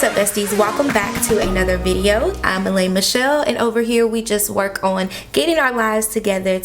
What's up, besties? Welcome back to another video. I'm Elaine Michelle, and over here we just work on getting our lives together.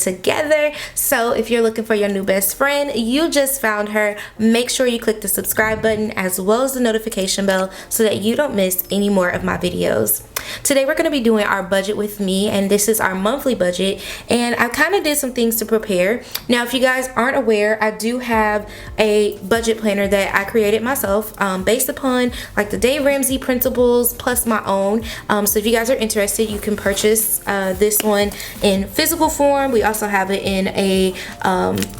So if you're looking for your new best friend, you just found her. Make sure you click the subscribe button as well as the notification bell so that you don't miss any more of my videos. Today we're going to be doing our budget with me, and this is our monthly budget, and I kind of did some things to prepare. Now, if you guys aren't aware, I do have a budget planner that I created myself based upon like the Dave Ramsey principles plus my own. So if you guys are interested, you can purchase this one in physical form. We also have it in a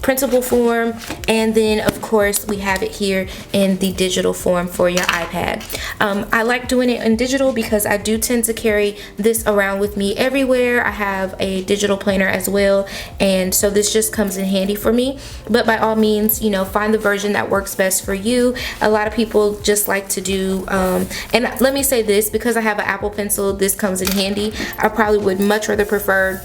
printable form, and then of course we have it here in the digital form for your iPad. I like doing it in digital because I do tend to carry this around with me everywhere. I have a digital planner as well, and so this just comes in handy for me. But by all means, you know, find the version that works best for you. A lot of people just like to do and let me say this, because I have an Apple Pencil, this comes in handy. I probably would much rather prefer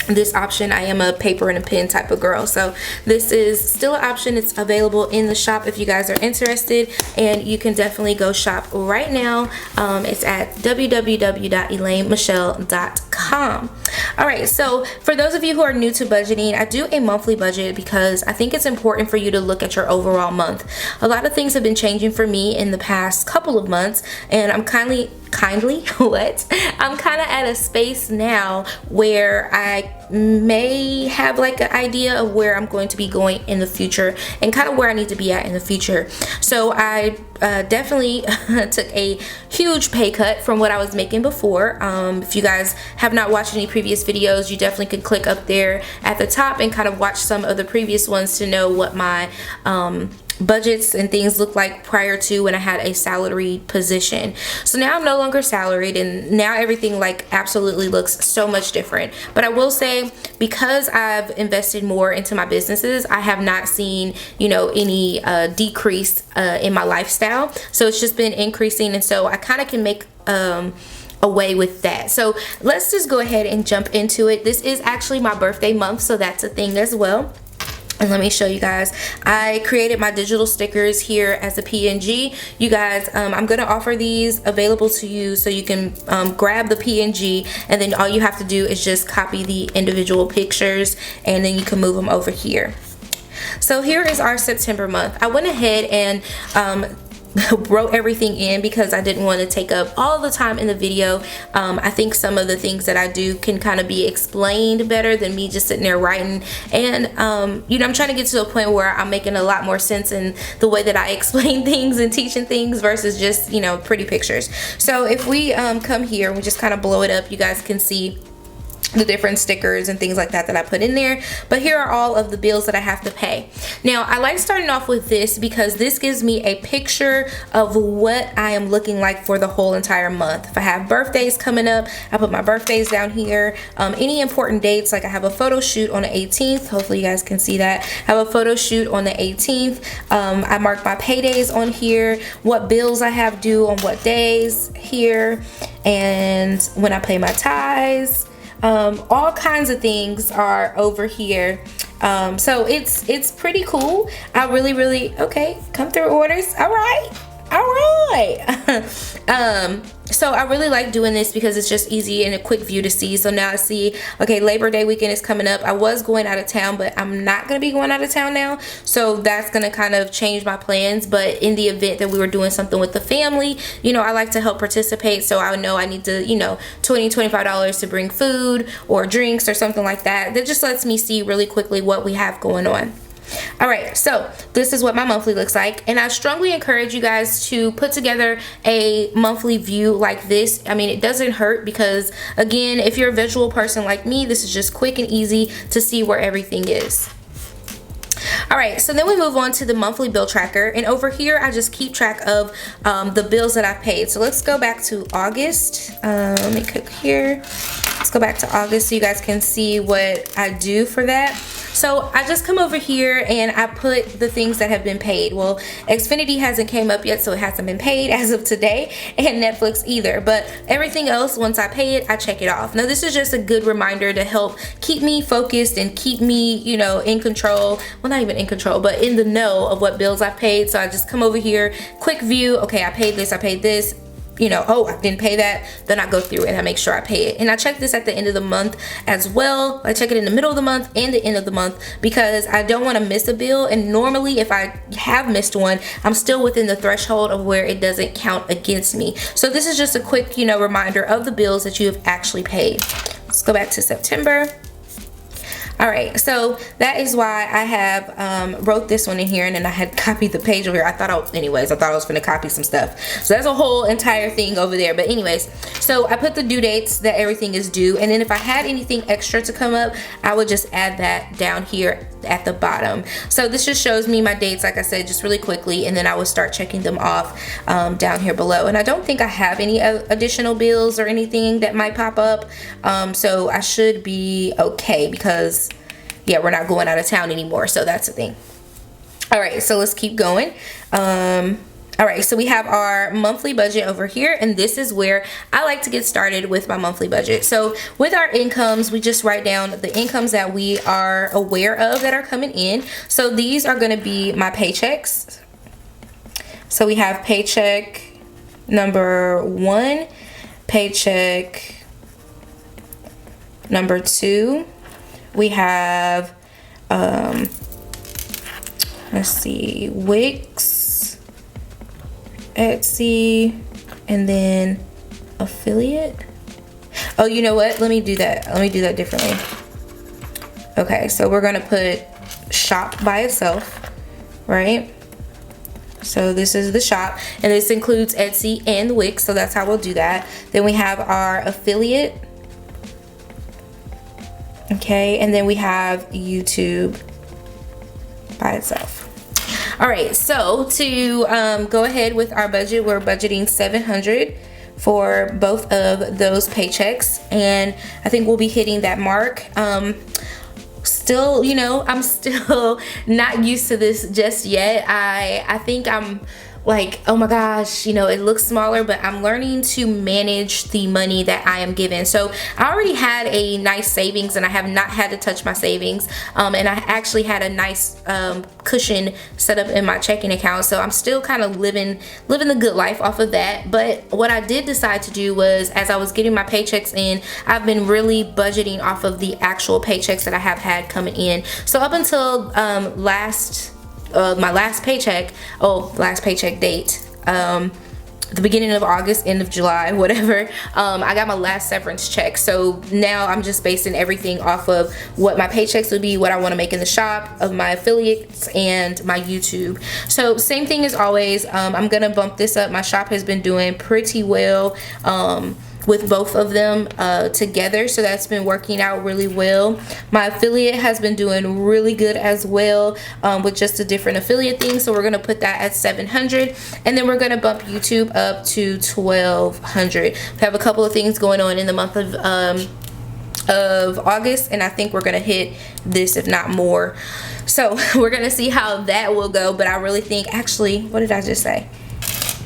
this option. I am a paper and a pen type of girl, so this is still an option. It's available in the shop if you guys are interested, and you can definitely go shop right now. It's at www.elainemichelle.com. all right, so for those of you who are new to budgeting, I do a monthly budget because I think it's important for you to look at your overall month. A lot of things have been changing for me in the past couple of months, and I'm kind of at a space now where I may have like an idea of where I'm going to be going in the future and kind of where I need to be at in the future. So I definitely took a huge pay cut from what I was making before. If you guys have not watched any previous videos, you definitely could click up there at the top and kind of watch some of the previous ones to know what my budgets and things look like prior to when I had a salaried position. So now I'm no longer salaried, and now everything like absolutely looks so much different. But I will say, because I've invested more into my businesses, I have not seen, you know, any decrease in my lifestyle. So it's just been increasing, and so I kind of can make away with that. So let's just go ahead and jump into it. This is actually my birthday month, so that's a thing as well. And let me show you guys. I created my digital stickers here as a PNG. You guys, I'm going to offer these available to you so you can grab the PNG, and then all you have to do is just copy the individual pictures, and then you can move them over here. So here is our September month. I went ahead and wrote everything in because I didn't want to take up all the time in the video. I think some of the things that I do can kind of be explained better than me just sitting there writing, and you know, I'm trying to get to a point where I'm making a lot more sense in the way that I explain things and teaching things versus just, you know, pretty pictures. So if we come here and we just kind of blow it up, you guys can see the different stickers and things like that that I put in there. But here are all of the bills that I have to pay. Now, I like starting off with this because this gives me a picture of what I am looking like for the whole entire month. If I have birthdays coming up, I put my birthdays down here. Any important dates, like I have a photo shoot on the 18th. Hopefully you guys can see that. I have a photo shoot on the 18th. I mark my paydays on here, what bills I have due on what days here, and when I pay my tithes. All kinds of things are over here. So it's pretty cool. I really okay, come through orders. All right. So I really like doing this because it's just easy and a quick view to see. So now I see, okay, Labor Day weekend is coming up. I was going out of town, but I'm not going to be going out of town now. So that's going to kind of change my plans. But in the event that we were doing something with the family, you know, I like to help participate. So I know I need to, you know, $25 to bring food or drinks or something like that. That just lets me see really quickly what we have going on. All right, so this is what my monthly looks like, and I strongly encourage you guys to put together a monthly view like this. I mean, it doesn't hurt because, again, if you're a visual person like me, this is just quick and easy to see where everything is. All right, so then we move on to the monthly bill tracker, and over here I just keep track of the bills that I've paid. So let's go back to August. Let me click here. Let's go back to August so you guys can see what I do for that. So I just come over here and I put the things that have been paid. Well, Xfinity hasn't came up yet, so it hasn't been paid as of today, and Netflix either. But everything else, once I pay it, I check it off. Now, this is just a good reminder to help keep me focused and keep me, you know, in control. Well, not even in control, but in the know of what bills I've paid. So I just come over here, quick view. Okay, I paid this, you know, oh, I didn't pay that, then I go through and I make sure I pay it. And I check this at the end of the month as well. I check it in the middle of the month and the end of the month because I don't want to miss a bill. And normally if I have missed one, I'm still within the threshold of where it doesn't count against me. So this is just a quick, you know, reminder of the bills that you have actually paid. Let's go back to September. All right, so that is why I have wrote this one in here, and then I had copied the page over here. I thought I was gonna copy some stuff. So that's a whole entire thing over there. But anyways, so I put the due dates that everything is due, and then if I had anything extra to come up, I would just add that down here at the bottom. So this just shows me my dates, like I said, just really quickly, and then I would start checking them off down here below. And I don't think I have any additional bills or anything that might pop up, so I should be okay because yeah, we're not going out of town anymore, so that's the thing. All right, so let's keep going. All right, so we have our monthly budget over here, and this is where I like to get started with my monthly budget. So with our incomes, we just write down the incomes that we are aware of that are coming in. So these are gonna be my paychecks. So we have paycheck number 1, paycheck number 2. We have, let's see, Wix, Etsy, and then affiliate. Oh, you know what? Let me do that. Let me do that differently. Okay, so we're gonna put shop by itself, right? So this is the shop, and this includes Etsy and Wix, so that's how we'll do that. Then we have our affiliate. Okay, and then we have YouTube by itself. All right, so to go ahead with our budget, we're budgeting $700 for both of those paychecks, and I think we'll be hitting that mark. Still, you know, I'm still not used to this just yet. I think I'm like, oh my gosh, you know, it looks smaller, but I'm learning to manage the money that I am given. So I already had a nice savings, and I have not had to touch my savings, and I actually had a nice cushion set up in my checking account. So I'm still kind of living the good life off of that. But what I did decide to do was, as I was getting my paychecks in, I've been really budgeting off of the actual paychecks that I have had coming in. So up until my last paycheck date, the beginning of August, end of July, whatever, I got my last severance check. So now I'm just basing everything off of what my paychecks would be, what I want to make in the shop, of my affiliates, and my YouTube. So same thing as always, I'm gonna bump this up. My shop has been doing pretty well with both of them together, so that's been working out really well. My affiliate has been doing really good as well, with just a different affiliate thing, so we're gonna put that at $700, and then we're gonna bump YouTube up to $1,200. We have a couple of things going on in the month of August, and I think we're gonna hit this, if not more. So we're gonna see how that will go, but I really think, actually, what did I just say?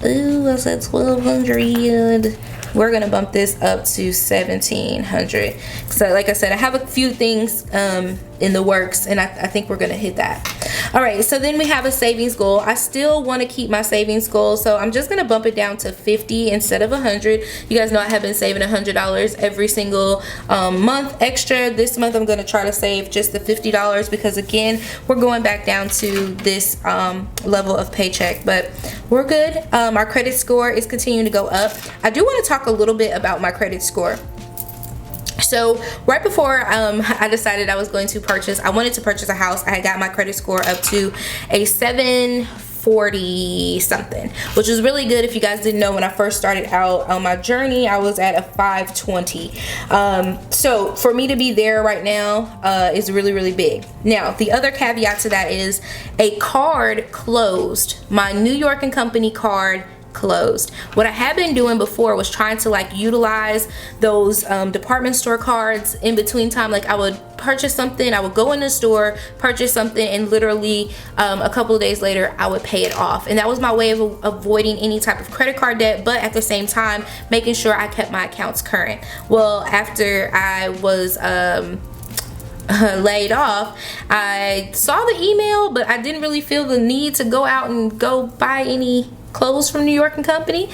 Ooh, I said 1,200. We're gonna bump this up to 1,700. So like I said, I have a few things in the works, and I think we're gonna hit that. All right, so then we have a savings goal. I still want to keep my savings goal, so I'm just gonna bump it down to 50 instead of 100. You guys know I have been saving $100 every single month extra. This month I'm gonna try to save just the $50 because, again, we're going back down to this level of paycheck, but we're good. Our credit score is continuing to go up. I do want to talk a little bit about my credit score. So right before I decided I wanted to purchase a house, I got my credit score up to a 740 something, which was really good. If you guys didn't know, when I first started out on my journey, I was at a 520. So for me to be there right now is really, really big. Now, the other caveat to that is a card closed. My New York & Company card closed. What I had been doing before was trying to like utilize those department store cards in between time. Like I would purchase something, I would go in the store, purchase something, and literally a couple of days later I would pay it off. And that was my way of avoiding any type of credit card debt, but at the same time making sure I kept my accounts current. Well, after I was laid off, I saw the email, but I didn't really feel the need to go out and go buy any clothes from New York and Company.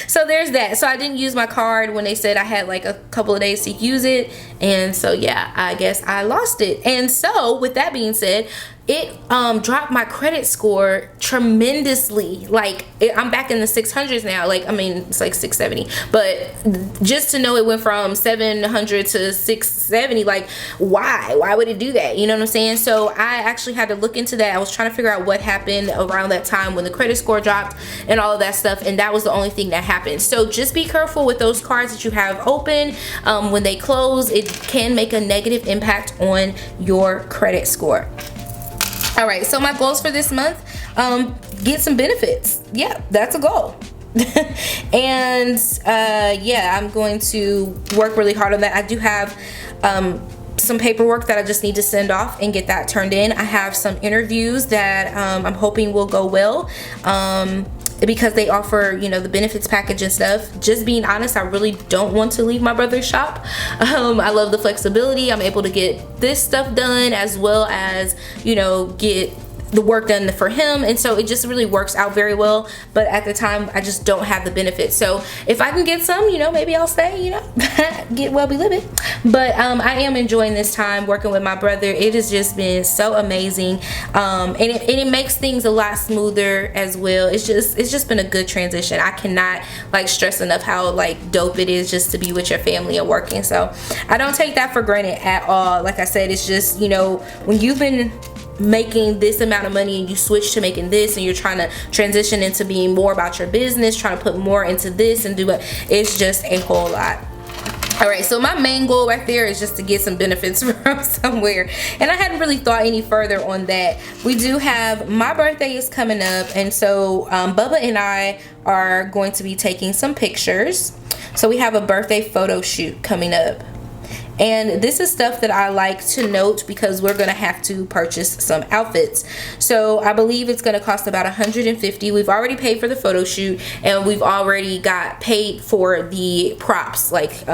So there's that. So I didn't use my card when they said I had like a couple of days to use it, and so yeah, I guess I lost it. And so with that being said, it dropped my credit score tremendously. Like I'm back in the 600s now. Like, I mean, it's like 670, but just to know it went from 700 to 670, like why would it do that? You know what I'm saying? So I actually had to look into that. I was trying to figure out what happened around that time when the credit score dropped and all of that stuff, and that was the only thing that happened. So just be careful with those cards that you have open. When they close, it can make a negative impact on your credit score. All right, so my goals for this month, get some benefits. Yeah, that's a goal. And yeah, I'm going to work really hard on that. I do have some paperwork that I just need to send off and get that turned in. I have some interviews that I'm hoping will go well. Because they offer, you know, the benefits package and stuff. Just being honest, I really don't want to leave my brother's shop. I love the flexibility. I'm able to get this stuff done as well as, you know, get the work done for him, and so it just really works out very well. But at the time, I just don't have the benefits. So if I can get some, you know, maybe I'll stay, you know, get well be living. But I am enjoying this time working with my brother. It has just been so amazing, and it makes things a lot smoother as well. It's just been a good transition. I cannot like stress enough how like dope it is just to be with your family and working. So I don't take that for granted at all. Like I said, it's just, you know, when you've been making this amount of money and you switch to making this, and you're trying to transition into being more about your business, trying to put more into this and do it, it's just a whole lot. All right, so my main goal right there is just to get some benefits from somewhere, and I hadn't really thought any further on that. We do have, my birthday is coming up, and so Bubba and I are going to be taking some pictures. So we have a birthday photo shoot coming up. And this is stuff that I like to note because we're gonna have to purchase some outfits. So I believe it's gonna cost about $150. We've already paid for the photo shoot, and we've already got paid for the props. Like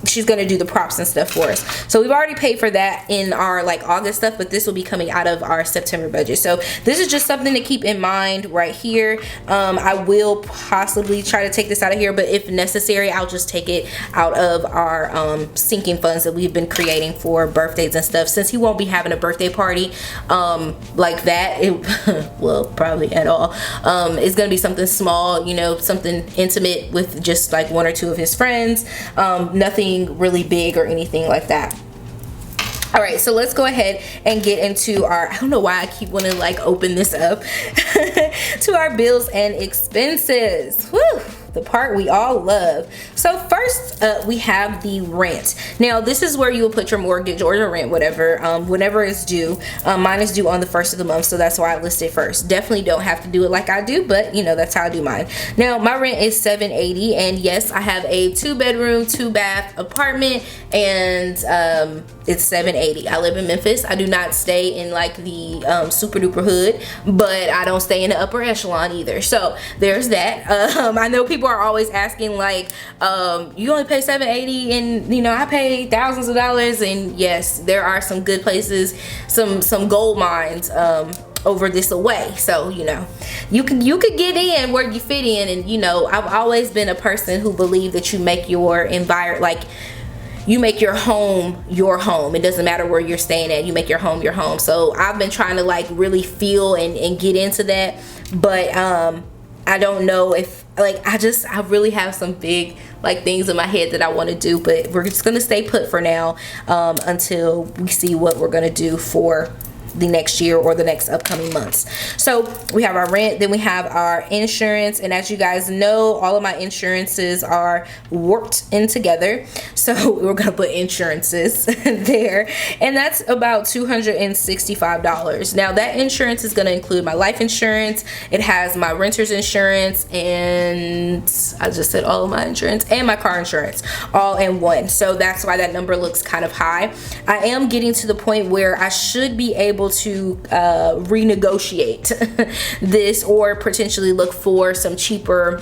she's gonna do the props and stuff for us. So we've already paid for that in our like August stuff, but this will be coming out of our September budget. So this is just something to keep in mind right here. I will possibly try to take this out of here, but if necessary, I'll just take it out of our sinking funds that we've been creating for birthdays and stuff, since he won't be having a birthday party like that. Well, probably at all. It's gonna be something small, you know, something intimate with just like one or two of his friends. Nothing really big or anything like that. All right, so let's go ahead and get into our, I don't know why I keep wanting to like open this up to our bills and expenses. Woo! The part we all love. So first we have the rent. Now this is where you will put your mortgage or your rent, whatever, whenever it's due. Mine is due on the 1st of the month, so that's why I listed first. Definitely don't have to do it like I do, but you know, that's how I do mine. Now my rent is $780, and yes, I have a 2-bedroom 2-bath apartment, and it's $780. I live in Memphis. I do not stay in like the super duper hood, but I don't stay in the upper echelon either. So there's that. I know people are always asking like, you only pay $780, and you know, I pay thousands of dollars. And yes, there are some good places, some gold mines over this away. So you know, you could get in where you fit in. And you know, I've always been a person who believed that you make your environment, like you make your home your home. It doesn't matter where you're staying at, you make your home your home. So I've been trying to like really feel and get into that, but I don't know if like, I really have some big like things in my head that I want to do, but we're just gonna stay put for now until we see what we're gonna do for the next year or the next upcoming months. So we have our rent, then we have our insurance, and as you guys know, all of my insurances are worked in together, so we're gonna put insurances there, and that's about $265. Now that insurance is gonna include my life insurance, it has my renter's insurance, and I just said all of my insurance, and my car insurance all in one. So that's why that number looks kind of high. I am getting to the point where I should be able to renegotiate this, or potentially look for some cheaper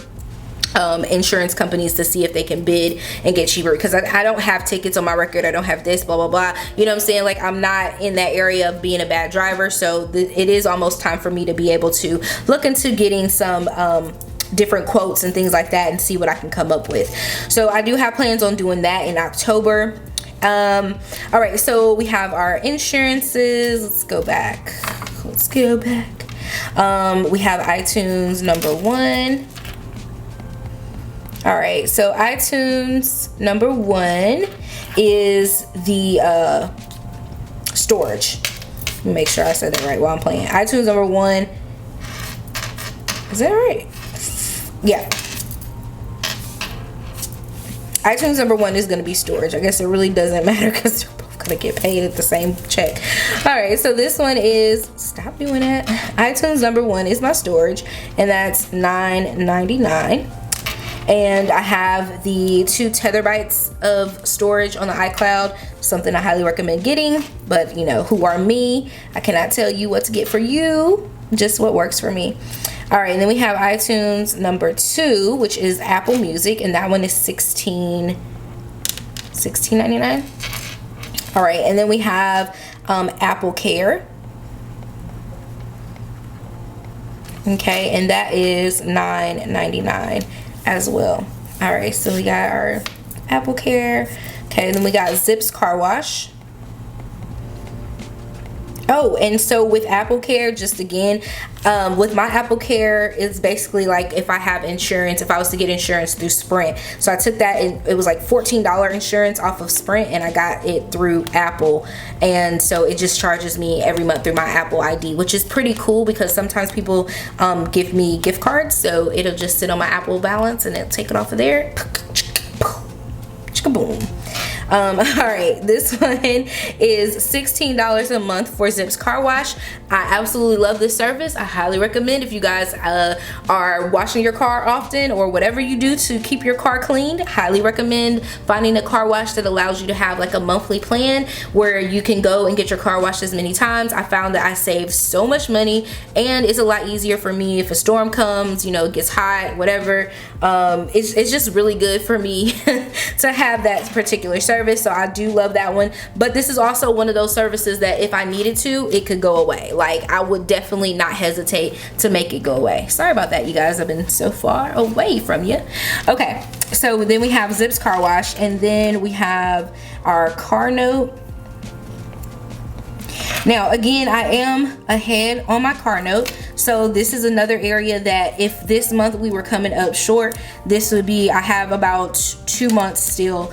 insurance companies to see if they can bid and get cheaper, because I don't have tickets on my record, I don't have this, blah blah blah, you know what I'm saying? Like, I'm not in that area of being a bad driver, so it is almost time for me to be able to look into getting some different quotes and things like that and see what I can come up with. So I do have plans on doing that in October. All right, so we have our insurances. Let's go back. We have iTunes number 1. All right, so iTunes number 1 is the storage. Let me make sure I said that right while I'm playing. iTunes number 1. Is that right? Yeah. iTunes number 1 is going to be storage. I guess it really doesn't matter because they're both going to get paid at the same check. All right, so this one is, stop doing that. iTunes number 1 is my storage, and that's $9.99. And I have the 2 terabytes of storage on the iCloud, something I highly recommend getting, but you know, who are me? I cannot tell you what to get for you, just what works for me. All right, and then we have iTunes number 2, which is Apple Music, and that one is $16.99. All right, and then we have Apple Care. Okay, and that is $9.99 as well. All right, so we got our Apple Care. Okay, then we got Zips Car Wash. Oh, and so with Apple Care, just again, with my Apple Care, it's basically like if I have insurance, if I was to get insurance through Sprint. So I took that, and it was like $14 insurance off of Sprint, and I got it through Apple. And so it just charges me every month through my Apple ID, which is pretty cool because sometimes people give me gift cards. So it'll just sit on my Apple balance and it'll take it off of there. Boom. All right, this one is $16 a month for Zips Car Wash. I absolutely love this service. I highly recommend if you guys are washing your car often or whatever you do to keep your car clean. Highly recommend finding a car wash that allows you to have like a monthly plan where you can go and get your car washed as many times. I found that I save so much money, and it's a lot easier for me if a storm comes, you know, it gets hot, whatever. It's just really good for me to have that particular service. So I do love that one, but this is also one of those services that if I needed to, it could go away. Like, I would definitely not hesitate to make it go away. Sorry about that, you guys. I've been so far away from you. Okay, so then we have Zips Car Wash, and then we have our car note. Now again, I am ahead on my car note, so this is another area that if this month we were coming up short, this would be, I have about 2 months still,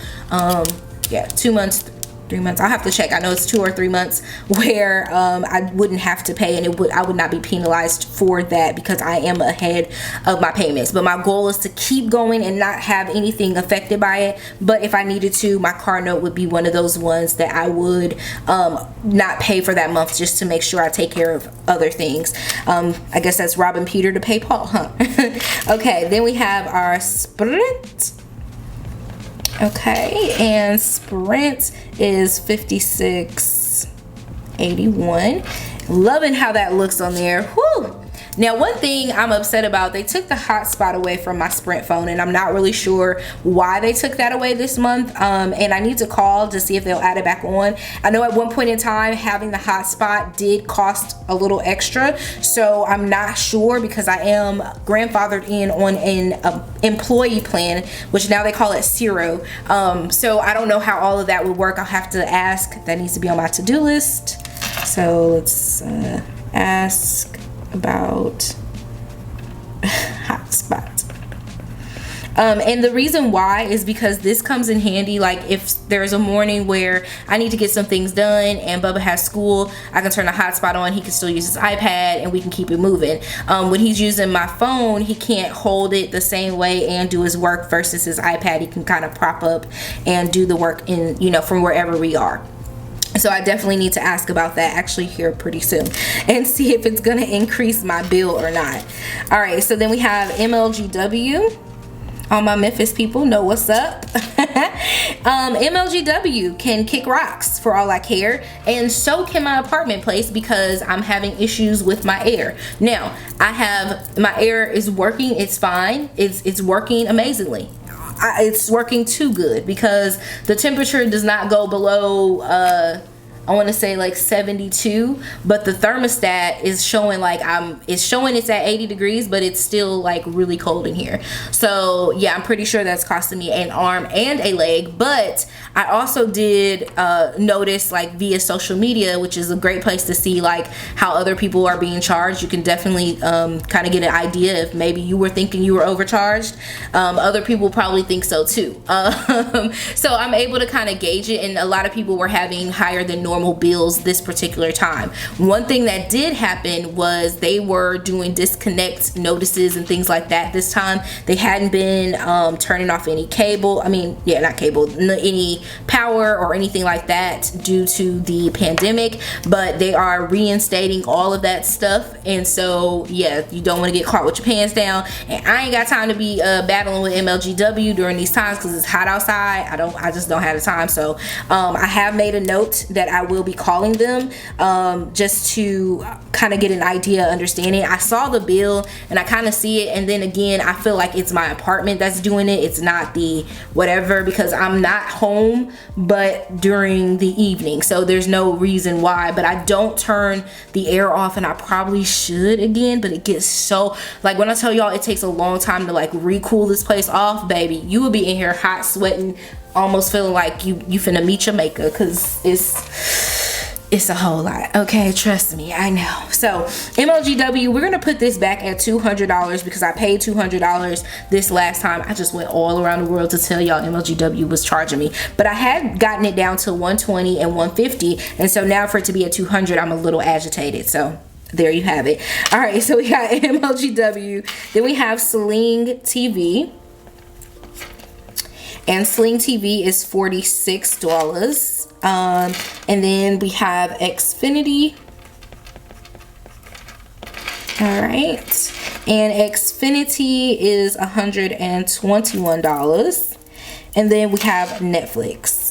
2 months, 3 months, I'll have to check. I know it's 2 or 3 months where I wouldn't have to pay, and I would not be penalized for that because I am ahead of my payments. But my goal is to keep going and not have anything affected by it. But if I needed to, my car note would be one of those ones that I would not pay for that month, just to make sure I take care of other things. I guess that's robbing Peter to pay Paul, huh? Okay, then we have our Sprint. Okay, and Sprint is $56.81. Loving how that looks on there. Whew. Now, one thing I'm upset about, they took the hotspot away from my Sprint phone, and I'm not really sure why they took that away this month. And I need to call to see if they'll add it back on. I know at one point in time, having the hotspot did cost a little extra, so I'm not sure because I am grandfathered in on an employee plan, which now they call it Zero. So I don't know how all of that would work. I'll have to ask. That needs to be on my to-do list. So let's ask about hotspots. And the reason why is because this comes in handy, like if there's a morning where I need to get some things done and Bubba has school, I can turn the hotspot on, he can still use his iPad, and we can keep it moving. When he's using my phone, he can't hold it the same way and do his work versus his iPad. He can kind of prop up and do the work in, you know, from wherever we are. So I definitely need to ask about that actually here pretty soon and see if it's going to increase my bill or not. All right, so then we have MLGW. All my Memphis people know what's up. MLGW can kick rocks for all I care, and so can my apartment place because I'm having issues with my air. Now, my air is working, it's fine, it's working amazingly. It's working too good because the temperature does not go below I want to say like 72, but the thermostat is showing like it's at 80 degrees, but it's still like really cold in here. So yeah, I'm pretty sure that's costing me an arm and a leg. But I also did notice, like via social media, which is a great place to see like how other people are being charged. You can definitely kind of get an idea if maybe you were thinking you were overcharged. Other people probably think so too. So I'm able to kind of gauge it, and a lot of people were having higher than normal bills this particular time. One thing that did happen was they were doing disconnect notices and things like that this time. They hadn't been turning off any any power or anything like that due to the pandemic, but they are reinstating all of that stuff. And so yeah, you don't want to get caught with your pants down, and I ain't got time to be battling with MLGW during these times because it's hot outside. I just don't have the time. So I have made a note that I will be calling them just to kind of get an idea, understanding. I saw the bill and I kind of see it, and then again I feel like it's my apartment that's doing it. It's not the whatever, because I'm not home but during the evening, so there's no reason why. But I don't turn the air off, and I probably should again, but it gets so, like when I tell y'all it takes a long time to like recool this place off, baby, you will be in here hot, sweating, almost feeling like you finna meet your maker, because it's a whole lot. Okay, trust me, I know. So MLGW, we're gonna put this back at $200 because I paid $200 this last time. I just went all around the world to tell y'all MLGW was charging me, but I had gotten it down to $120 and $150, and so now for it to be at $200, I'm a little agitated. So there you have it. All right, so we got MLGW, then we have Sling TV. And Sling TV is $46. And then we have Xfinity. All right. And Xfinity is $121. And then we have Netflix.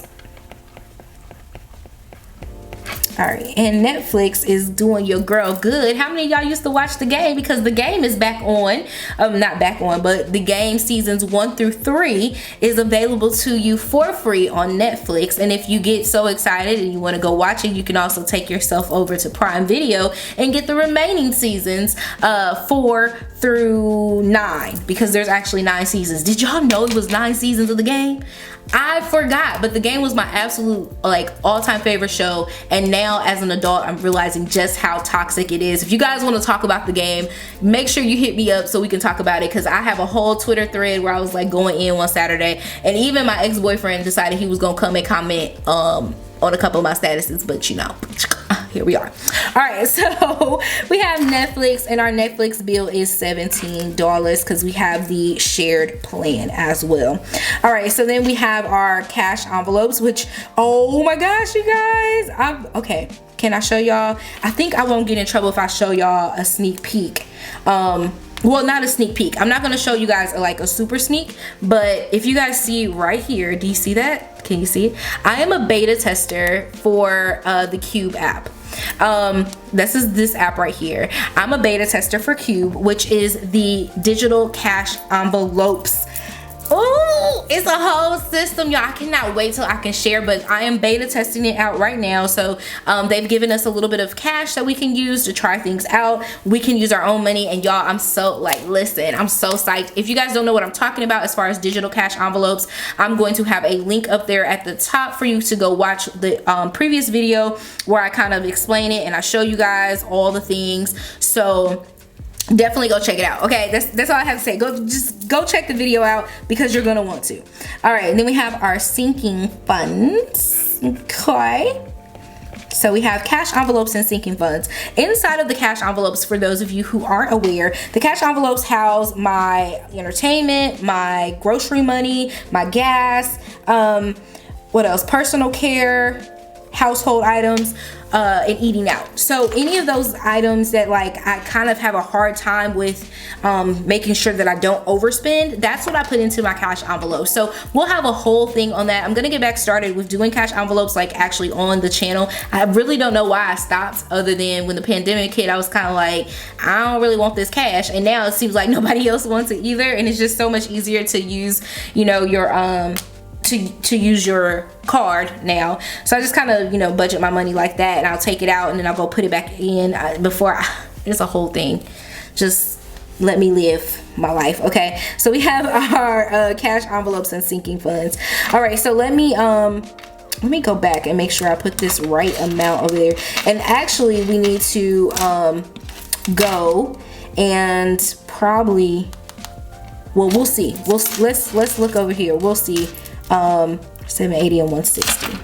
All right, and Netflix is doing your girl good. How many of y'all used to watch the game? Because the game is back on. Not back on, but the game seasons 1 through 3 is available to you for free on Netflix. And if you get so excited and you want to go watch it, you can also take yourself over to Prime Video and get the remaining seasons 4 through 9, because there's actually 9 seasons. Did y'all know it was 9 seasons of the game? I forgot, but the game was my absolute like all-time favorite show, and now as an adult I'm realizing just how toxic it is. If you guys want to talk about the game, make sure you hit me up so we can talk about it, because I have a whole Twitter thread where I was like going in one Saturday, and even my ex-boyfriend decided he was gonna come and comment on a couple of my statuses, but you know, here we are. All right, so we have Netflix, and our Netflix bill is $17 because we have the shared plan as well. All right, so then we have our cash envelopes, which, oh my gosh, you guys, okay, can I show y'all? I think I won't get in trouble if I show y'all a sneak peek. Well, not a sneak peek. I'm not gonna show you guys like a super sneak, but if you guys see right here, do you see that? Can you see it? I am a beta tester for the Cube app. This is this app right here. I'm a beta tester for Cube, which is the digital cash envelopes. Oh, it's a whole system, y'all. I cannot wait till I can share, but I am beta testing it out right now. So they've given us a little bit of cash that we can use to try things out. We can use our own money, and y'all, I'm so like, listen, I'm so psyched. If you guys don't know what I'm talking about as far as digital cash envelopes, I'm going to have a link up there at the top for you to go watch the previous video where I kind of explain it and I show you guys all the things. So definitely go check it out. Okay, that's all I have to say. Just go check the video out because you're gonna want to. All right, and then we have our sinking funds. Okay, so we have cash envelopes and sinking funds. Inside of the cash envelopes, for those of you who aren't aware, the cash envelopes house my entertainment, my grocery money, my gas, what else, personal care, household items, and eating out. So any of those items that like I kind of have a hard time with making sure that I don't overspend, that's what I put into my cash envelope. So we'll have a whole thing on that. I'm gonna get back started with doing cash envelopes like actually on the channel. I really don't know why I stopped, other than when the pandemic hit, I was kind of like, I don't really want this cash, and now it seems like nobody else wants it either, and it's just so much easier to use, you know, your to use your card now. So I just kind of, you know, budget my money like that, and I'll take it out and then I'll go put it back in it's a whole thing. Just let me live my life. Okay, so we have our cash envelopes and sinking funds. All right, so let me go back and make sure I put this right amount over there. And actually we need to go and probably, well, we'll see. Let's look over here. We'll see. 780 and 160.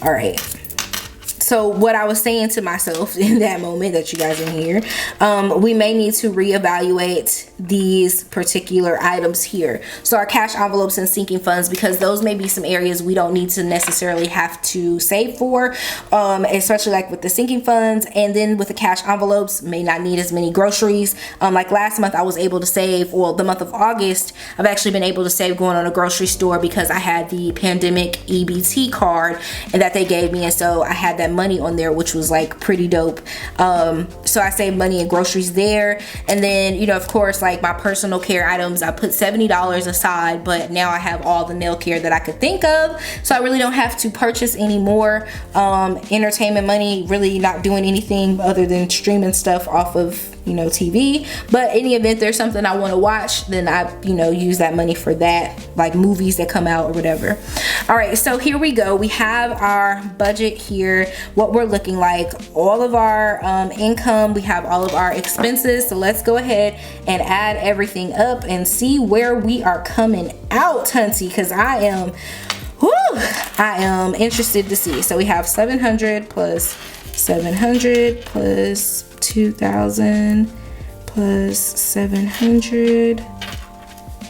All right. So what I was saying to myself in that moment that you guys didn't hear, we may need to reevaluate these particular items here. So our cash envelopes and sinking funds, because those may be some areas we don't need to necessarily have to save for, especially like with the sinking funds, and then with the cash envelopes may not need as many groceries. Like last month I was able to save, well, the month of August, I've actually been able to save going on a grocery store because I had the pandemic EBT card and that they gave me, and so I had that money on there, which was like pretty dope. So I saved money in groceries there. And then, you know, of course, like my personal care items, I put $70 aside, but now I have all the nail care that I could think of, so I really don't have to purchase any more entertainment money, really not doing anything other than streaming stuff off of, you know, TV. But any event there's something I want to watch, then I, you know, use that money for that, like movies that come out or whatever. All right, so here we go. We have our budget here, what we're looking like, all of our income, we have all of our expenses. So let's go ahead and add everything up and see where we are coming out, hunty, because I am interested to see. So we have 700 plus 700 plus 2,000 plus 700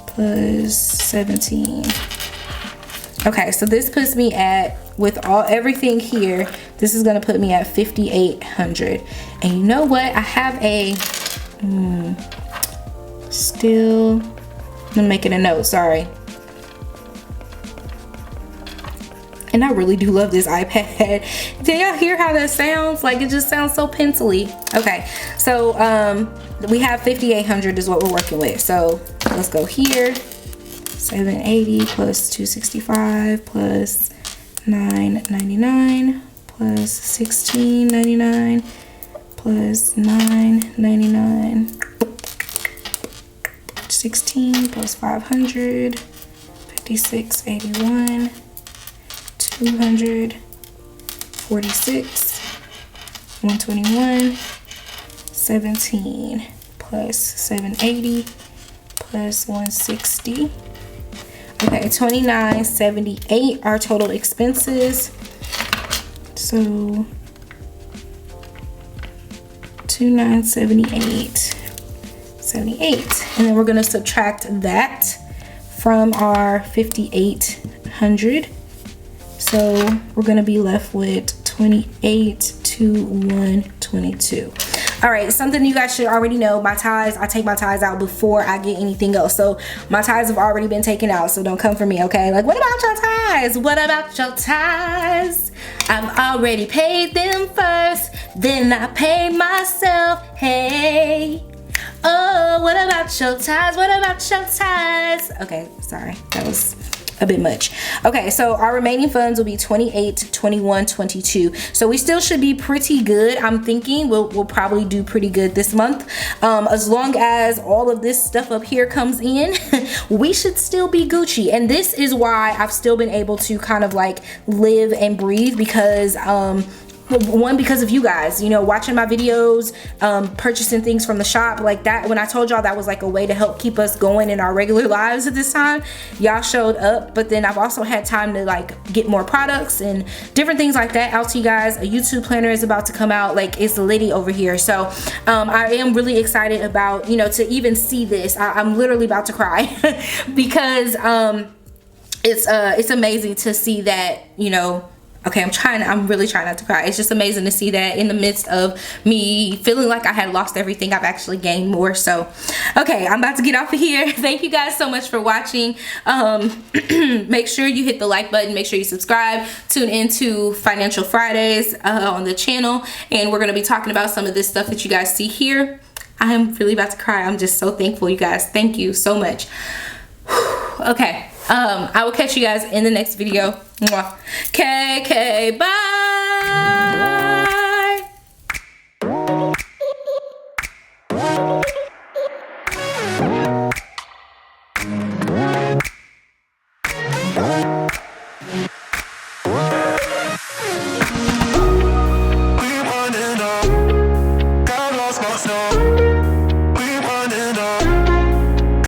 plus 17. Okay, so this puts me at, with everything here, this is gonna put me at 5,800. And you know what? I have a still, I'm making a note, sorry. And I really do love this iPad. Do y'all hear how that sounds? Like, it just sounds so pencily. Okay, so we have 5,800 is what we're working with. So let's go here. 780 plus 265 plus 999 plus 1699 plus 999. 16 plus 500, 5681. 246, 121, 17 plus 780 plus 160. Okay, 2978 our total expenses. So 2978, 78, and then we're gonna subtract that from our 5,800. So we're gonna be left with 28,122. All right, something you guys should already know, my ties, I take my ties out before I get anything else. So my ties have already been taken out, so don't come for me, okay? Like, what about your ties? What about your ties? I've already paid them first, then I pay myself, hey. Oh, what about your ties? What about your ties? Okay, sorry, that was a bit much. Okay, so our remaining funds will be 28, 21, 22. So we still should be pretty good. I'm thinking we'll probably do pretty good this month. As long as all of this stuff up here comes in, we should still be Gucci. And this is why I've still been able to kind of like live and breathe, because one, because of you guys, you know, watching my videos, purchasing things from the shop like that. When I told y'all that was like a way to help keep us going in our regular lives at this time, y'all showed up. But then I've also had time to like get more products and different things like that out to you guys. A YouTube planner is about to come out, like it's litty over here. So I am really excited about, you know, to even see this. I'm literally about to cry because it's amazing to see that, you know, Okay, I'm really trying not to cry. It's just amazing to see that in the midst of me feeling like I had lost everything, I've actually gained more. So, okay, I'm about to get off of here. Thank you guys so much for watching. Make sure you hit the like button. Make sure you subscribe. Tune into Financial Fridays on the channel. And we're going to be talking about some of this stuff that you guys see here. I'm really about to cry. I'm just so thankful, you guys. Thank you so much. Okay. I will catch you guys in the next video. Mwah. Okay, bye.